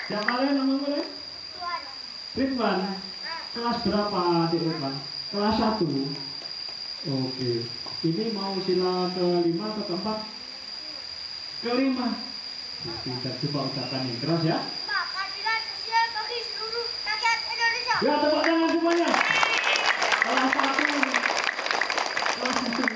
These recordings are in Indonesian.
Siapa lagi namanya? Ridwan. Kelas berapa adik Ridwan? Kelas 1. Oke. Ini mau sila ke-5 atau ke-4? Ke-5. Kita coba ucapkan yang keras ya. Keadilan sosial bagi seluruh rakyat Indonesia. Ya, tepuk tangan semuanya. Kelas 1. Kelas 1.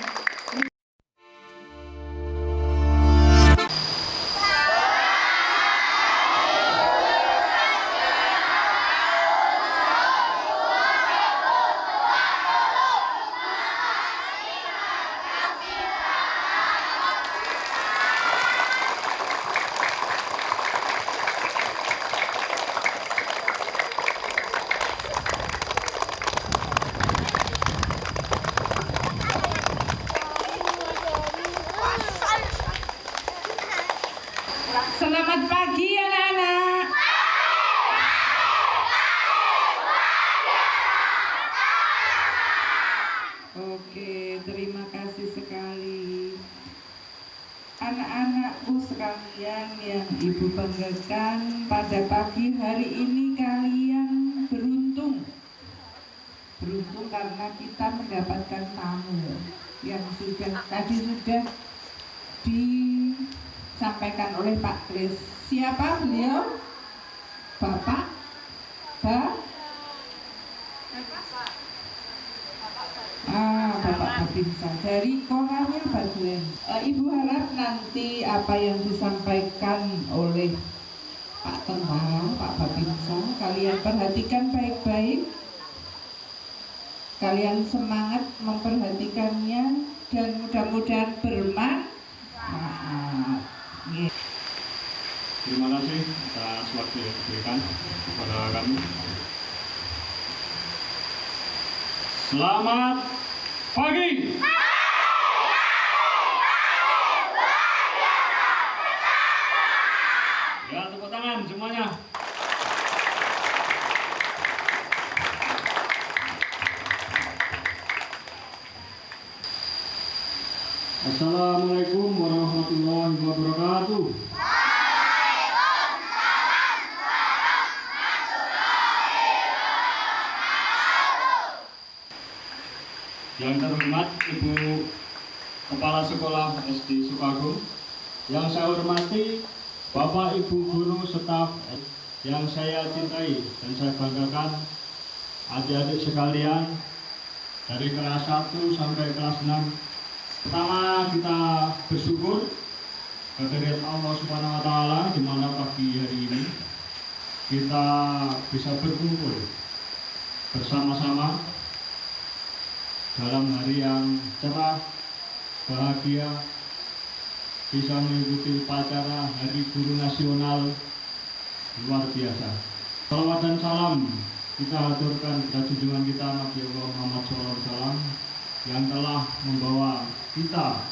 Selamat pagi anak-anak. Oke, terima kasih sekali. Anak-anakku sekalian yang Ibu banggakan, pada pagi hari ini kalian beruntung. Beruntung karena kita mendapatkan tamu yang tadi sudah disampaikan oleh Pak Kris. Siapa beliau? Bapak? Bapak Babinsa dari Koranya Badlen. Ibu harap nanti apa yang disampaikan oleh Pak Tentara, Pak Babinsa, kalian perhatikan baik-baik. Kalian semangat memperhatikannya dan mudah-mudahan bermanfaat. Terima kasih atas waktu yang diberikan kepada kami. Selamat pagi. Ya, tepuk tangan semuanya. Assalamualaikum warahmatullahi wabarakatuh. Yang terhormat Ibu Kepala Sekolah SD Sukagung, yang saya hormati Bapak Ibu guru staf yang saya cintai dan saya banggakan, adik-adik sekalian dari kelas 1 sampai kelas 6. Pertama kita bersyukur kehadirat Allah Subhanahu wa taala di mana pagi hari ini kita bisa berkumpul bersama-sama dalam hari yang cerah, bahagia, bisa mengikuti upacara Hari Guru Nasional luar biasa. Salawat dan salam kita haturkan kepada junjungan kita Nabi Allah Muhammad SAW yang telah membawa kita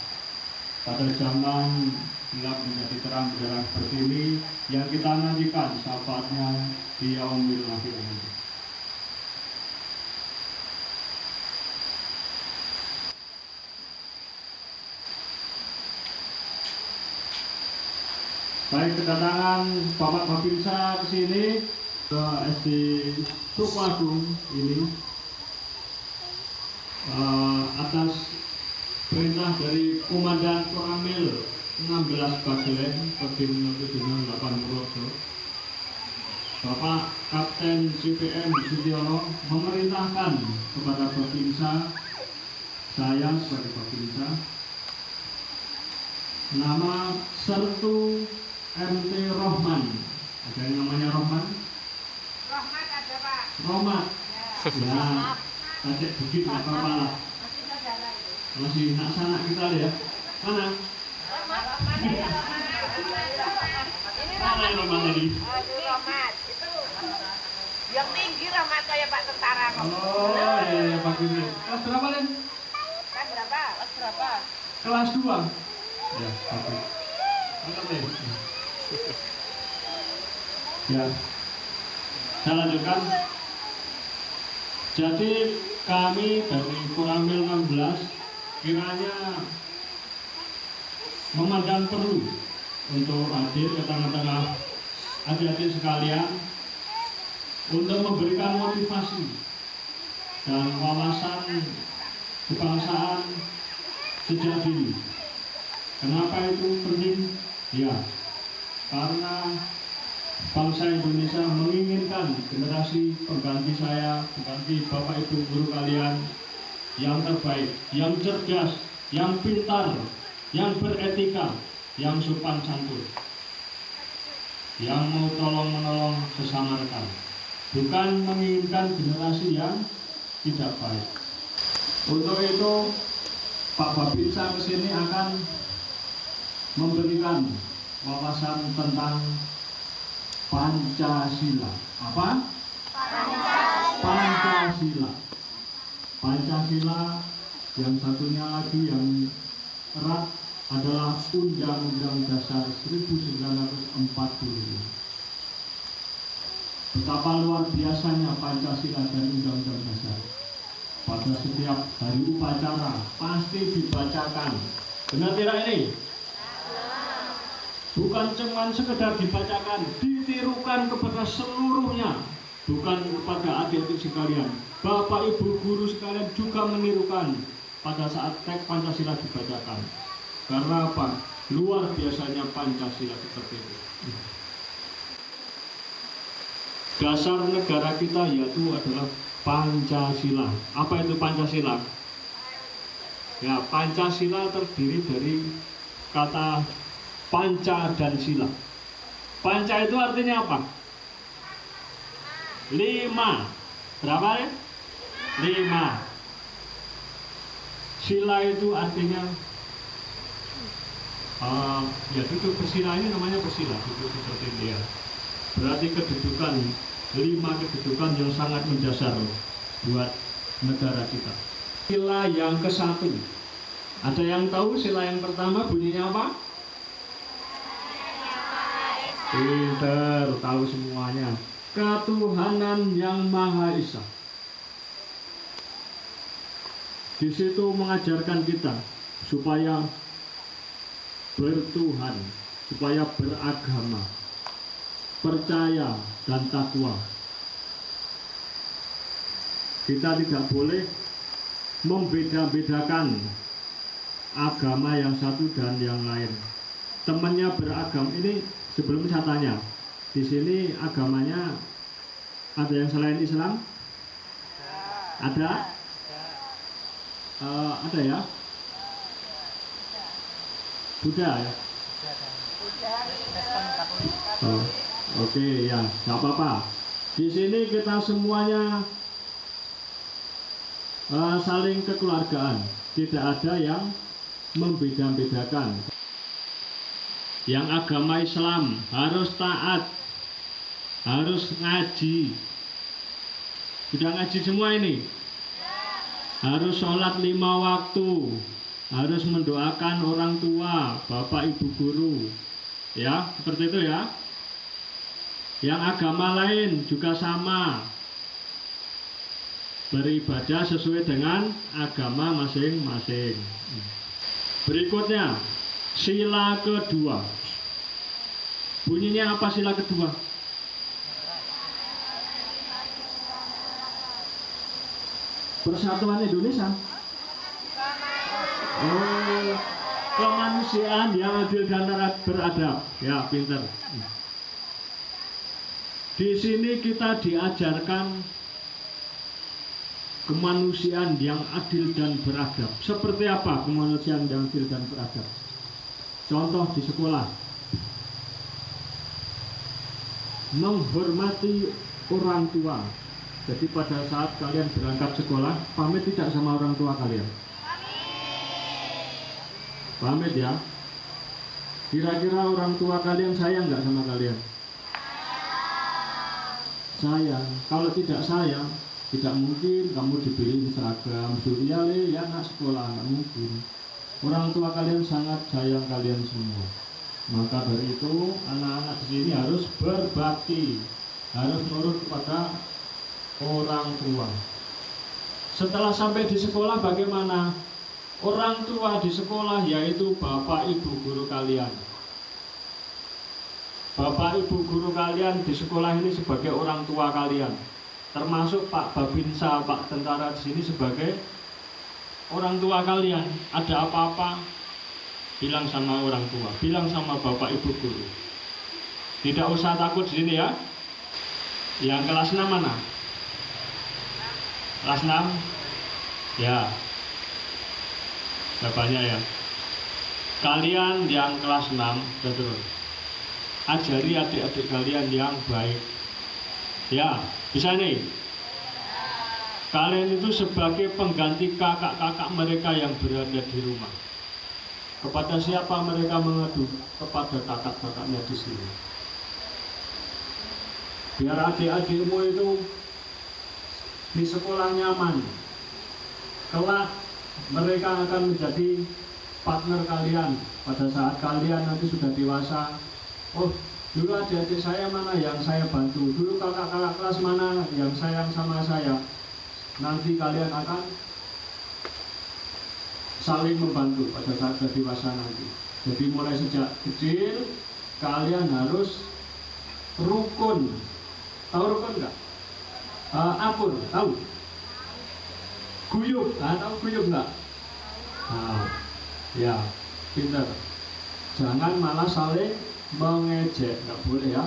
pada zaman gelap menjadi terang benderang seperti ini, yang kita nantikan syafaatnya di yaumil akhir ini. Baik, kedatangan Bapak Babinsa ke sini ke SD Sukagung ini atas perintah dari Komandan Koramil 16 Bagelen Kodim 0708 Purworejo, Bapak Kapten CPM Sutyono memerintahkan kepada Babinsa, saya sebagai Babinsa, nama Sertu MT Rohman. Ada yang namanya Rohman? Rahmat ada Pak. Rohmat. Ya, Acek Bukit nggak apa-apa lah. Masih saudara itu. Masih nak sanak kita ya. Mana? Rahmat ya Rahmat. Ini Mana yang Rohman tadi? Aduh Rahmat. Itu yang tinggi Rahmat kayak Pak Tentara. Oh, iya, bagus ya. Kelas berapa, Len? Kan berapa? Kelas berapa? Kelas 2. Ya, bagus. Mantap, Len. Ya, saya lanjutkan. Jadi kami dari Koramil 16 kiranya memandang perlu untuk hadir ke tengah-tengah adik-adik sekalian untuk memberikan motivasi dan wawasan kebangsaan sejak dini. Kenapa itu penting? Ya, karena bangsa Indonesia menginginkan generasi pengganti saya, pengganti Bapak Ibu guru kalian yang terbaik, yang cerdas, yang pintar, yang beretika, yang sopan santun, yang mau tolong-menolong sesama rekan, bukan menginginkan generasi yang tidak baik. Untuk itu Pak Babinsa kesini akan memberikan wawasan tentang Pancasila. Apa? Pancasila. Pancasila yang satunya lagi yang erat adalah Undang-Undang Dasar 1945. Betapa luar biasanya Pancasila dan Undang-Undang Dasar. Pada setiap hari upacara pasti dibacakan. Benar tidak ini? Bukan cuma sekedar dibacakan, ditirukan kepada seluruhnya. Bukan kepada adik-adik sekalian, Bapak Ibu guru sekalian juga menirukan pada saat teks Pancasila dibacakan. Karena apa? Luar biasanya Pancasila seperti itu. Dasar negara kita yaitu adalah Pancasila. Apa itu Pancasila? Ya, Pancasila terdiri dari kata panca dan sila. Panca itu artinya apa? 5. Berapa ya? 5. Sila itu artinya ya duduk bersila, ini namanya bersila, duduk seperti dia. Berarti kedudukan 5 kedudukan yang sangat mendasar buat negara kita. Sila yang ke-1. Ada yang tahu sila yang pertama bunyinya apa? Pinter, tahu semuanya. Ketuhanan yang Maha Esa. Di situ mengajarkan kita supaya bertuhan, supaya beragama, percaya dan takwa. Kita tidak boleh membeda-bedakan agama yang satu dan yang lain. Temannya beragam ini, sebelum saya tanya, di sini agamanya ada yang selain Islam? Ada? Ada ya? Buddha ya? Oh, oke, ya, nggak apa-apa. Di sini kita semuanya saling kekeluargaan, tidak ada yang membeda-bedakan. Yang agama Islam harus taat, harus ngaji. Sudah ngaji semua ini? Harus sholat 5 waktu, harus mendoakan orang tua, bapak ibu guru, ya seperti itu ya. Yang agama lain juga sama, beribadah sesuai dengan agama masing-masing. Berikutnya, sila kedua. Bunyinya apa sila kedua? Persatuan Indonesia. Oh, kemanusiaan yang adil dan beradab. Ya, pinter. Di sini kita diajarkan kemanusiaan yang adil dan beradab. Seperti apa kemanusiaan yang adil dan beradab? Contoh di sekolah, menghormati orang tua. Jadi pada saat kalian berangkat sekolah, pamit tidak sama orang tua kalian? Pamit ya. Kira-kira orang tua kalian sayang nggak sama kalian? Sayang. Kalau tidak sayang, tidak mungkin kamu dibeli seragam Suryale ya anak sekolah, nggak mungkin. Orang tua kalian sangat sayang kalian semua. Maka dari itu anak-anak di sini harus berbakti, harus nurut kepada orang tua. Setelah sampai di sekolah bagaimana? Orang tua di sekolah yaitu bapak ibu guru kalian. Bapak Ibu guru kalian di sekolah ini sebagai orang tua kalian. Termasuk Pak Babinsa, Pak Tentara di sini sebagai orang tua kalian. Ada apa-apa, bilang sama orang tua, bilang sama Bapak Ibu guru. Tidak usah takut di sini ya. Yang kelas 6 mana? Kelas 6? Ya. Bapaknya ya. Kalian yang kelas 6, betul. Ajari adik-adik kalian yang baik. Ya, bisa nih. Kalian itu sebagai pengganti kakak-kakak mereka yang berada di rumah. Kepada siapa mereka mengadu? Kepada kakak-kakaknya di sini. Biar adik-adikmu itu di sekolah nyaman. Kelak mereka akan menjadi partner kalian pada saat kalian nanti sudah dewasa. Oh, dulu adik-adik saya mana yang saya bantu, dulu kakak-kakak kelas mana yang sayang sama saya. Nanti kalian akan saling membantu pada saat sudah dewasa nanti. Jadi mulai sejak kecil kalian harus rukun. Tahu rukun nggak? Akur, tahu? Guyub, tahu guyub nggak? Nah, ya, pintar. Jangan malah saling mengejek, nggak boleh ya.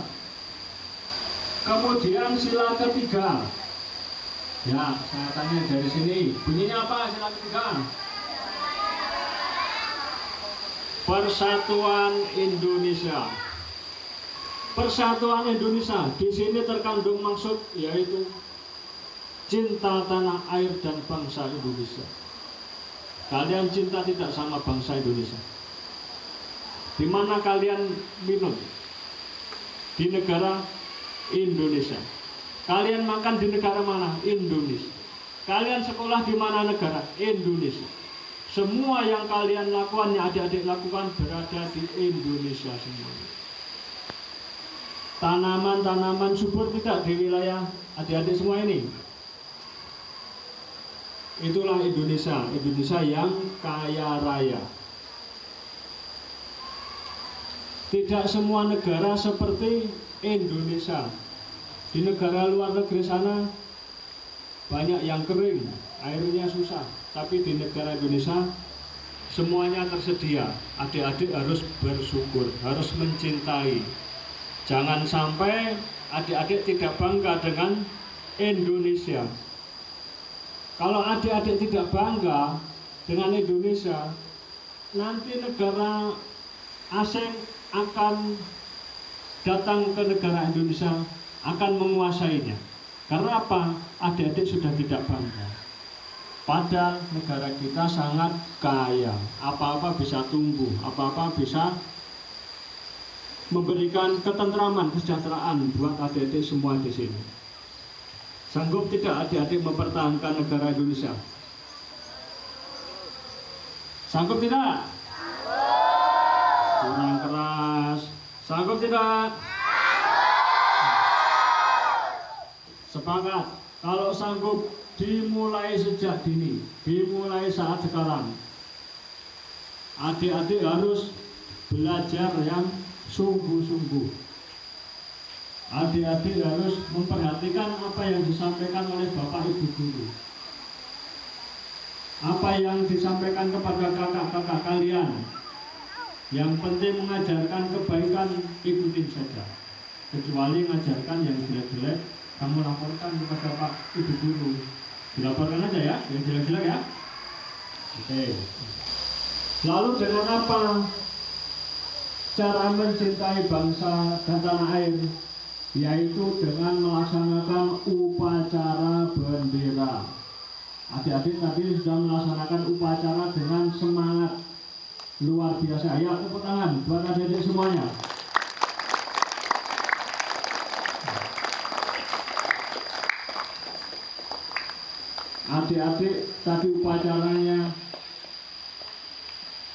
Kemudian sila ketiga. Ya, saya tanya dari sini, bunyinya apa sila ketiga? Persatuan Indonesia. Persatuan Indonesia di sini terkandung maksud yaitu cinta tanah air dan bangsa Indonesia. Kalian cinta tidak sama bangsa Indonesia? Di mana kalian minum? Di negara Indonesia. Kalian makan di negara mana? Indonesia. Kalian sekolah di mana negara? Indonesia. Semua yang kalian lakukan, yang adik-adik lakukan berada di Indonesia semua. Tanaman-tanaman subur tidak di wilayah adik-adik semua ini? Itulah Indonesia, Indonesia yang kaya raya. Tidak semua negara seperti Indonesia. Di negara luar negeri sana banyak yang kering, airnya susah. Tapi di negara Indonesia semuanya tersedia. Adik-adik harus bersyukur, harus mencintai. Jangan sampai adik-adik tidak bangga dengan Indonesia. Kalau adik-adik tidak bangga dengan Indonesia, nanti negara asing akan datang ke negara Indonesia, akan menguasainya. Karena apa? Adik-adik sudah tidak bangga. Padahal negara kita sangat kaya, apa-apa bisa tumbuh, apa-apa bisa memberikan ketentraman, kesejahteraan buat adik-adik semua di sini. Sanggup tidak adik-adik mempertahankan negara Indonesia? Sanggup tidak? Kurang keras. Sanggup tidak? Sepakat. Kalau sanggup, dimulai sejak dini, dimulai saat sekarang. Adik-adik harus belajar yang sungguh-sungguh. Adik-adik harus memperhatikan apa yang disampaikan oleh Bapak Ibu guru. Apa yang disampaikan kepada kakak-kakak kalian. Yang penting mengajarkan kebaikan, ikutin saja. Kecuali mengajarkan yang jelek-jelek, kamu laporkan kepada Pak Ibu guru. Dilaporkan aja ya, yang jelek-jelek ya. Oke. Lalu dengan apa cara mencintai bangsa dan tanah air? Yaitu dengan melaksanakan upacara bendera. Adik-adik tadi sudah melaksanakan upacara dengan semangat luar biasa. Ya, tepuk tangan buat adik-adik semuanya. Adik-adik tadi upacaranya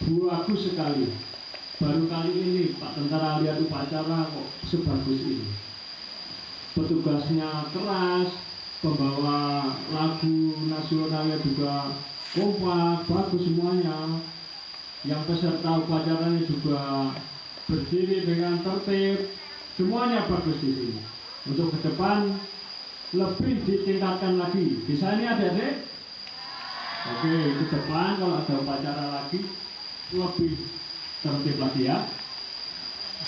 bagus sekali. Baru kali ini Pak Tentara lihat upacara kok sebagus ini. Petugasnya keras, pembawa lagu nasionalnya juga kompak, bagus semuanya. Yang peserta upacaranya juga berdiri dengan tertib, Semuanya bagus di sini. Untuk ke depan lebih ditingkatkan lagi. Bisa ini adik-adik? Oke, ke depan kalau ada upacara lagi lebih tertib lagi ya.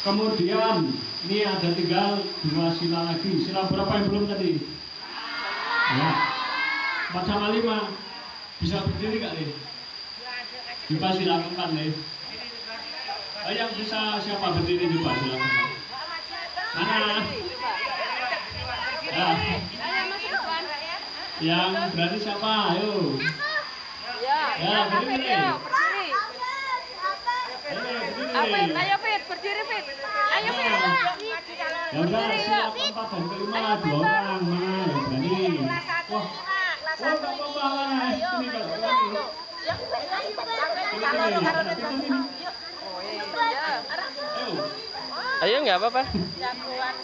Kemudian ini ada tinggal 2 sila lagi. Sila berapa yang belum tadi? Ya. 4 sama 5. Bisa berdiri gak nih? Coba sila keempat nih. Yang bisa siapa berdiri coba sila keempat? Mana? Ya. Yang berani siapa? Ayo. Ya, berdiri. Ayo Fit, berdiri Fit. Ayo Fit. Ya udah, sila keempat dan kelima 2 orang. Mana yang berani? Wah, gak apa-apa lah. Sini kalau berani. Ayo nggak apa-apa.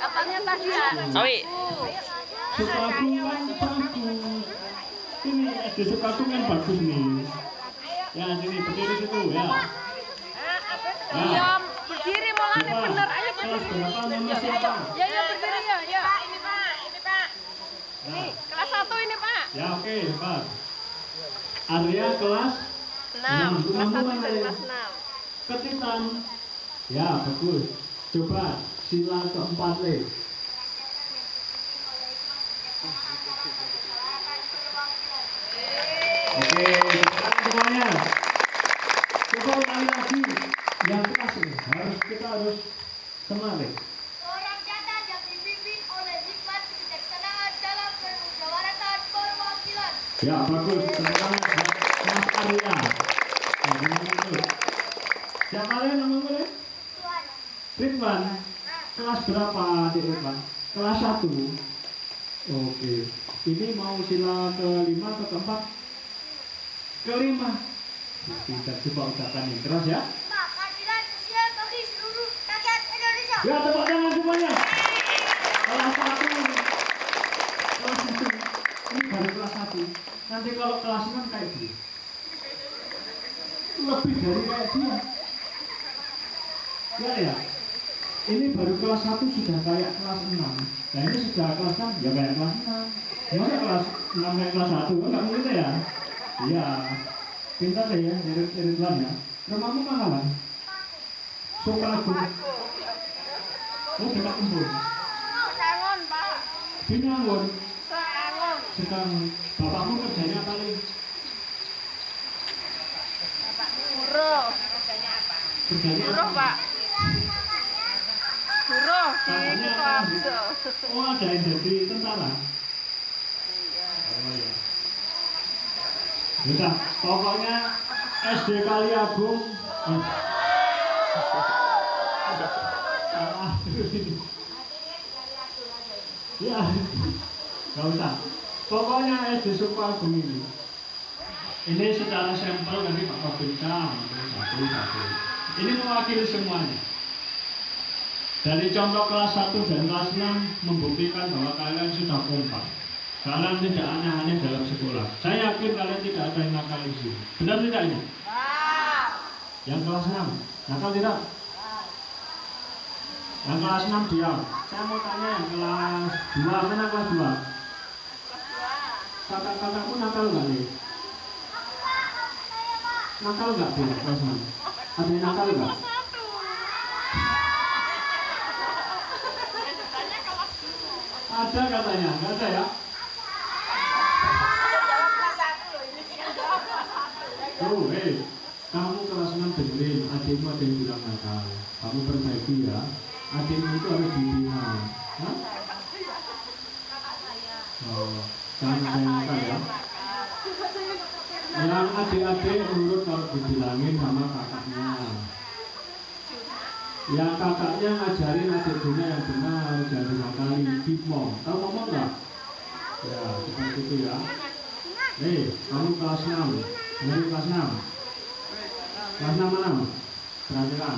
Apanya tadi ya? Awi. Sukabumi kan bagus. Ini SD Sukabumi kan bagus nih. Ya sini berdiri situ ya. Iya, berdiri malah nih Coba, bener. Ayo kelas berdiri. berapa nama siapa? Ya berdiri ya. Ya. Ini Pak. Ini kelas 1 ini Pak. Ya oke, Pak. Arya kelas 6. Kelas 1 Teman-teman dan ya. kelas 6. Ketitan. Ya bagus. Coba sila keempat nih. Oke, sekarang semuanya. Coba ulangi lagi. Yang kelas ini kita harus semangat. Orang jantan yang dipimpin oleh hikmat kebijaksanaan dalam permusyawaratan perwakilan. Ya bagus. Sekarang Mas Arya. Nah, gimana itu? Siapa lagi namanya? Tuhan. Ridwan. Kelas berapa adik Ridwan? Kelas 1. Oke. Ini mau sila ke-5 atau ke-4? Ke-5. Kita coba ucapkan yang keras ya. Pak, keadilan sosial bagi seluruh rakyat Indonesia. Ya tepuk tangan semuanya. Kelas 1. Kelas 1. Ini baru kelas 1. Nanti kalau kelas 6 kayak dia. Lebih dari kayak dia. Ya. Ini baru kelas 1 sudah kayak kelas 6. Nah ini sudah kelas 6 ya kayak kelas 6. Masa kelas 6 kayak kelas 1? Enggak mungkin ya. Iya. Pintar deh ya, Ridwan ya. Rumahmu mana lah? Sukabumi. Oh, dekat Embun. Sangon Pak. Binangun. Sangon. Sekarang bapakmu kerjanya apa nih? Buruh. Kerjanya Buruh apa? Pak. Buruh di Kakaknya apa? Sukoharjo. Oh, ada yang jadi tentara. Oh ya. Udah, pokoknya SD Kali Agung. Salah terus ini. Ya, nggak usah. Pokoknya SD Sukoharjo ini. Ini secara sampel nanti Pak Robinsa satu. Ini mewakili semuanya. Dari contoh kelas 1 dan kelas 6 membuktikan bahwa kalian sudah kompak. Kalian tidak aneh-aneh dalam sekolah. Saya yakin kalian tidak ada yang nakal di sini. Benar tidak ini? Yang kelas 6 nakal tidak? Yang kelas 6 diam. Saya mau tanya yang kelas 2, mana kelas 2? Kakak-kakakmu nakal nggak nih? Nakal nggak di kelas 6? Ada yang nakal nggak? Ada katanya, nggak ada ya? Oh, kamu kelas 6 dengerin, adikmu ada yang bilang nakal. Kamu perbaiki ya. Adikmu itu harus dibina. Hah? Oh, jangan ada yang nakal ya. Yang adik-adik nurut kalau dibilangin sama kakaknya. Yang kakaknya ngajarin adiknya yang benar, jangan dinakali. Gimong, tahu ngomong nggak? Ya, seperti itu ya. Kamu kelas 6. Dari kelas 6. Kelas 6 mana? Perhatikan.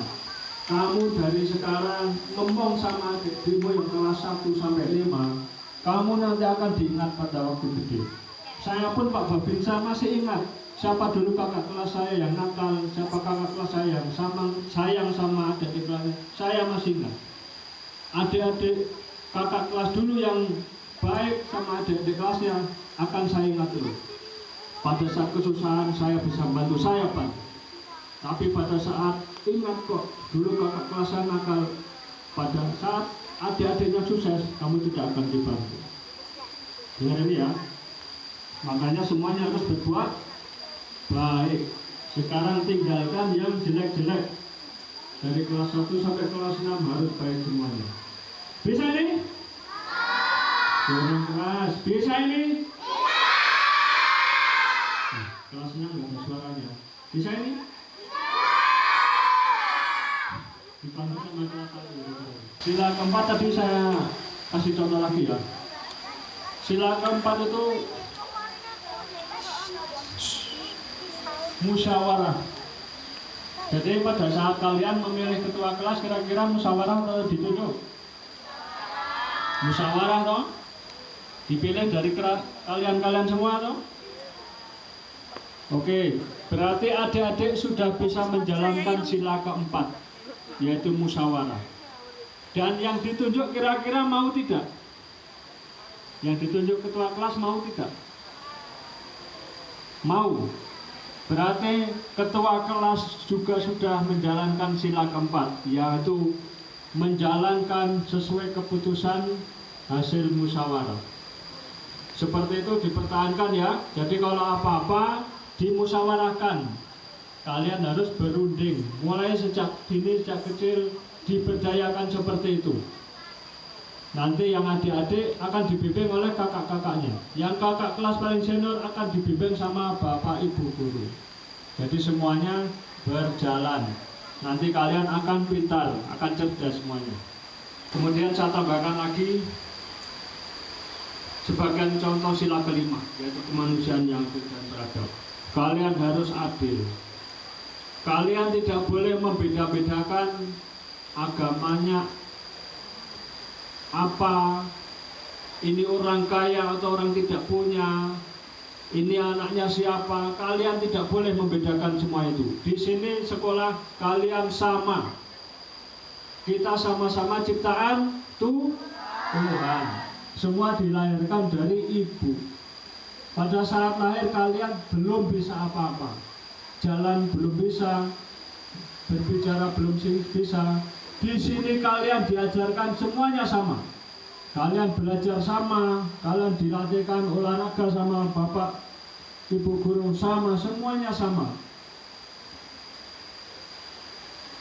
Kamu dari sekarang ngomong sama adikmu yang kelas 1 sampai 5. Kamu nanti akan diingat pada waktu gede. Saya pun Pak Babinsa masih ingat siapa dulu kakak kelas saya yang nakal, siapa kakak kelas saya yang sayang sama adik kelasnya. Saya masih ingat. adik-adik kakak kelas dulu yang baik sama adik-adik kelasnya akan saya ingat dulu. Pada saat kesusahan saya bisa bantu, saya Pak. Tapi pada saat ingat kok dulu kakak kelas saya nakal, pada saat adik-adiknya sukses, kamu tidak akan dibantu. Dengar ini ya. Makanya semuanya harus berbuat baik. Sekarang tinggalkan yang jelek-jelek. Dari kelas 1 sampai kelas 6 harus baik semuanya. Bisa ini? Kurang keras. Bisa ini? Nah, kelasnya nggak ada suaranya. Bisa ini? Dipandu sama kelas 1. Sila keempat tadi saya kasih contoh lagi ya. Sila keempat itu musyawarah. Jadi pada saat kalian memilih ketua kelas, kira-kira musyawarah atau ditunjuk? Musyawarah toh? Dipilih dari kalian semua toh? Oke, berarti adik-adik sudah bisa menjalankan sila keempat, yaitu musyawarah. Dan yang ditunjuk kira-kira mau tidak? Yang ditunjuk ketua kelas mau tidak? Mau. Berarti ketua kelas juga sudah menjalankan sila keempat, yaitu menjalankan sesuai keputusan hasil musyawarah. Seperti itu dipertahankan ya. Jadi kalau apa-apa dimusyawarahkan, kalian harus berunding. Mulai sejak dini, sejak kecil diberdayakan seperti itu. Nanti yang adik-adik akan dibimbing oleh kakak-kakaknya. Yang kakak kelas paling senior akan dibimbing sama bapak ibu guru. Jadi semuanya berjalan. Nanti kalian akan pintar, akan cerdas semuanya. Kemudian saya tambahkan lagi sebagai contoh sila kelima, yaitu kemanusiaan yang adil dan beradab. Kalian harus adil. Kalian tidak boleh membeda-bedakan agamanya apa, ini orang kaya atau orang tidak punya, ini anaknya siapa. Kalian tidak boleh membedakan semua itu. Di sini sekolah kalian sama. Kita sama-sama ciptaan Tuhan. Semua dilahirkan dari ibu. Pada saat lahir kalian belum bisa apa-apa. Jalan belum bisa, berbicara belum bisa. Di sini kalian diajarkan semuanya sama. Kalian belajar sama, kalian dilatihkan olahraga sama bapak, ibu guru sama, semuanya sama.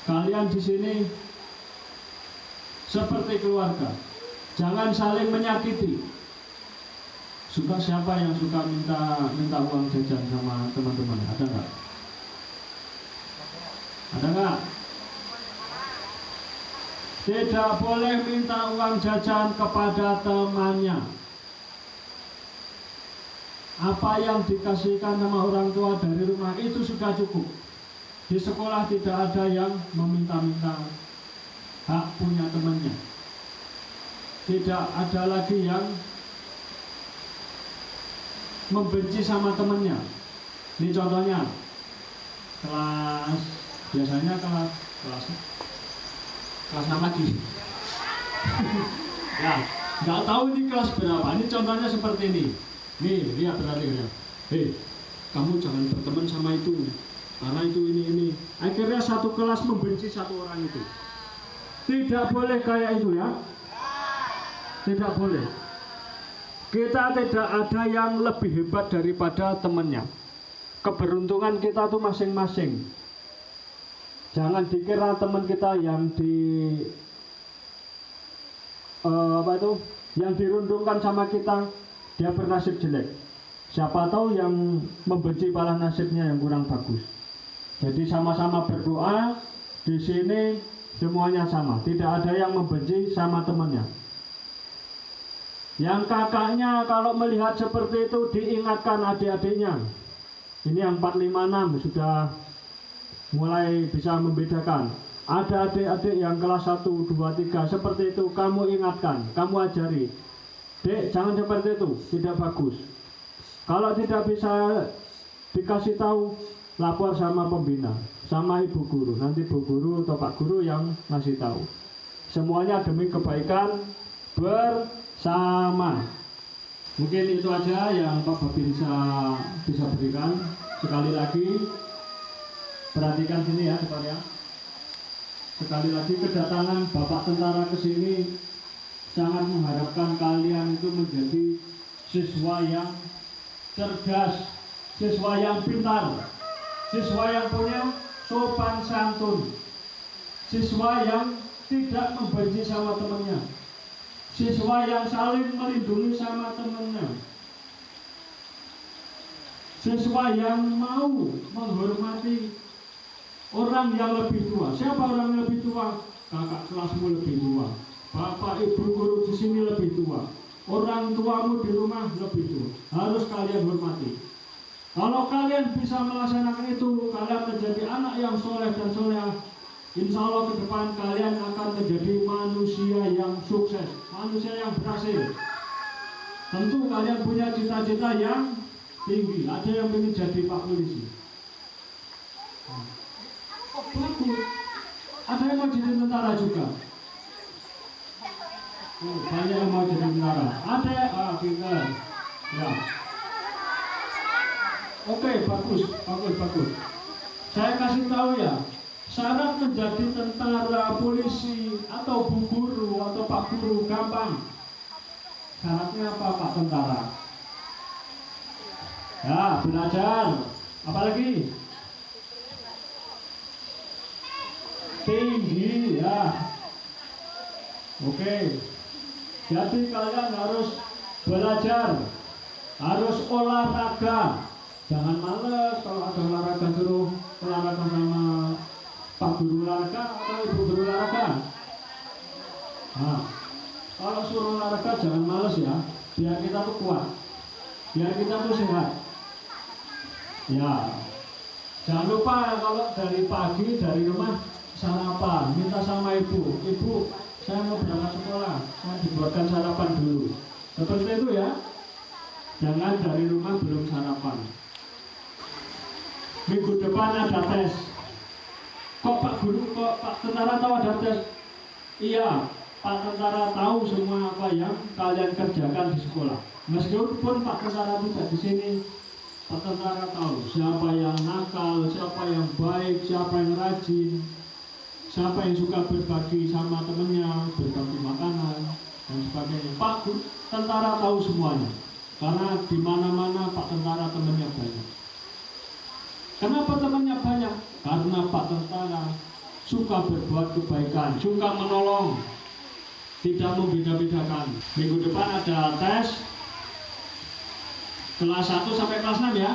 Kalian di sini seperti keluarga. Jangan saling menyakiti. Siapa yang suka minta uang jajan sama teman-teman? Ada nggak? Ada nggak? Tidak boleh minta uang jajan kepada temannya. Apa yang dikasihkan sama orang tua dari rumah itu sudah cukup. Di sekolah tidak ada yang meminta-minta hak punya temannya. Tidak ada lagi yang membenci sama temannya. Ini contohnya, biasanya kelas 6 lagi. Ya, nggak tahu ini kelas berapa. Ini contohnya seperti ini. Nih, lihat perhatikan. Hei, kamu jangan berteman sama itu, karena itu ini. Akhirnya satu kelas membenci satu orang itu. Tidak boleh kayak itu ya. Tidak boleh. Kita tidak ada yang lebih hebat daripada temannya. Keberuntungan kita tuh masing-masing. Jangan dikira teman kita yang yang dirundungkan sama kita, dia bernasib jelek. Siapa tahu yang membenci malah nasibnya yang kurang bagus. Jadi sama-sama berdoa. Di sini semuanya sama. Tidak ada yang membenci sama temannya. Yang kakaknya kalau melihat seperti itu diingatkan adik-adiknya. Ini yang 4, 5, 6 sudah mulai bisa membedakan. Ada adik-adik yang kelas 1, 2, 3 seperti itu, kamu ingatkan, kamu ajari. Dek, jangan seperti itu, tidak bagus. Kalau tidak bisa dikasih tahu, lapor sama pembina, sama ibu guru. Nanti ibu guru atau pak guru yang ngasih tahu. semuanya demi kebaikan bersama. Mungkin itu aja yang Pak Babin bisa berikan. Sekali lagi perhatikan sini ya Pak ya. Sekali lagi kedatangan Bapak Tentara ke sini sangat mengharapkan kalian itu menjadi siswa yang cerdas, siswa yang pintar, siswa yang punya sopan santun, siswa yang tidak membenci sama temannya, siswa yang saling melindungi sama temannya, siswa yang mau menghormati orang yang lebih tua. Siapa orang yang lebih tua? Kakak kelasmu lebih tua, bapak ibu guru di sini lebih tua, orang tuamu di rumah lebih tua. Harus kalian hormati. Kalau kalian bisa melaksanakan itu, kalian menjadi anak yang soleh dan soleh. Insya Allah ke depan kalian akan menjadi manusia yang sukses, manusia yang berhasil. Tentu kalian punya cita-cita yang tinggi. Ada yang ingin jadi Pak Polisi. Bagus. Ada yang mau jadi tentara juga. Banyak yang mau jadi tentara. Ada, pintar. Ya. Oke, bagus. Saya kasih tahu ya, syarat menjadi tentara, polisi, atau bu guru, atau pak guru gampang. Syaratnya apa Pak Tentara? Ya, belajar. Apalagi? Tinggi ya. Oke. Jadi kalian harus belajar, harus olahraga. Jangan males kalau ada olahraga, suruh olahraga sama Pak Guru olahraga atau Ibu Guru olahraga. Nah, kalau suruh olahraga jangan males ya, biar kita tuh kuat, biar kita tuh sehat. Ya, jangan lupa kalau dari pagi dari rumah sarapan, minta sama ibu, saya mau berangkat sekolah, saya dibuatkan sarapan dulu. Seperti itu ya. Jangan dari rumah belum sarapan. Minggu depan ada tes. Kok Pak Guru, kok Pak Tentara tahu ada tes? Iya, Pak Tentara tahu semua apa yang kalian kerjakan di sekolah. Meskipun Pak Tentara tidak di sini, Pak Tentara tahu siapa yang nakal, siapa yang baik, siapa yang rajin, siapa yang suka berbagi sama temennya, berbagi makanan dan sebagainya. Pak Tentara tahu semuanya, karena di mana-mana Pak Tentara temannya banyak. Kenapa temannya banyak? Karena Pak Tentara suka berbuat kebaikan, suka menolong, tidak membeda-bedakan. Minggu depan ada tes kelas 1 sampai kelas 6 ya.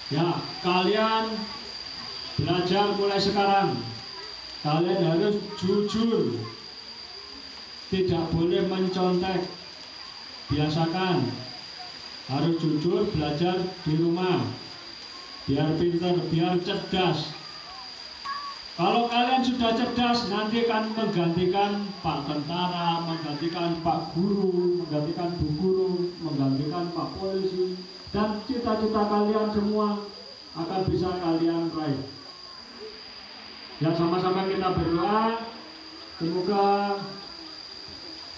Ya, kalian belajar mulai sekarang. Kalian harus jujur, tidak boleh mencontek. Biasakan harus jujur belajar di rumah, biar pintar, biar cerdas. Kalau kalian sudah cerdas, nanti akan menggantikan Pak Tentara, menggantikan Pak Guru, menggantikan Bu Guru, menggantikan Pak Polisi, dan cita-cita kalian semua akan bisa kalian raih. Ya, sama-sama kita berdoa, semoga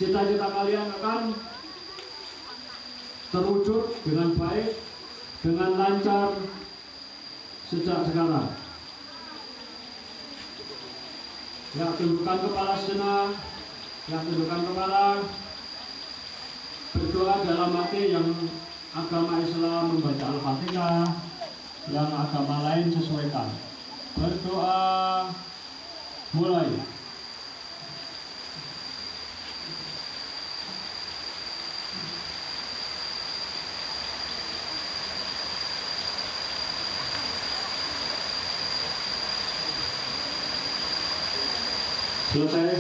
cita-cita kalian akan terwujud dengan baik, dengan lancar sejak sekarang. Ya, tundukkan kepala sejenak. Ya, tundukkan kepala. Berdoa dalam hati. Yang agama Islam membaca Al-Fatihah, yang agama lain sesuaikan. Berdoa mulai. Selesai.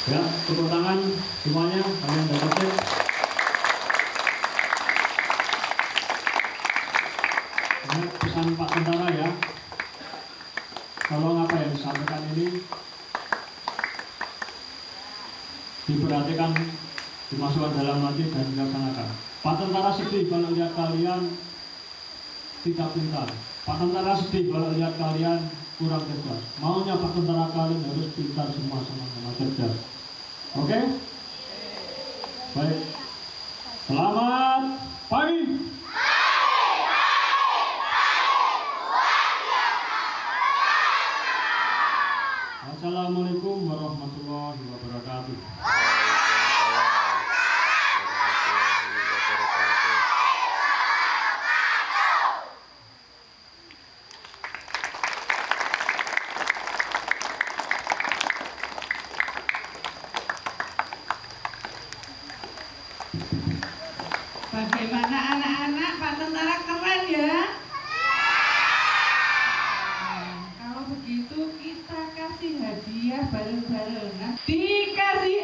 Ya, tepuk tangan semuanya, kalian dapat. Ini pesan Pak Tentara ya. Tolong apa yang disampaikan ini diperhatikan, dimasukkan dalam hati dan dilaksanakan. Pak Tentara sedih kalau lihat kalian tidak pintar. Pak Tentara sedih kalau lihat kalian kurang cerdas. Maunya Pak Tentara kalian harus pintar semua, sama-sama cerdas. Oke? Baik. Selamat pagi. Assalamualaikum warahmatullahi wabarakatuh. Bagaimana anak-anak, Pak Tentara keren ya? Kalau begitu kita kasih hadiah bareng-bareng. Dikasih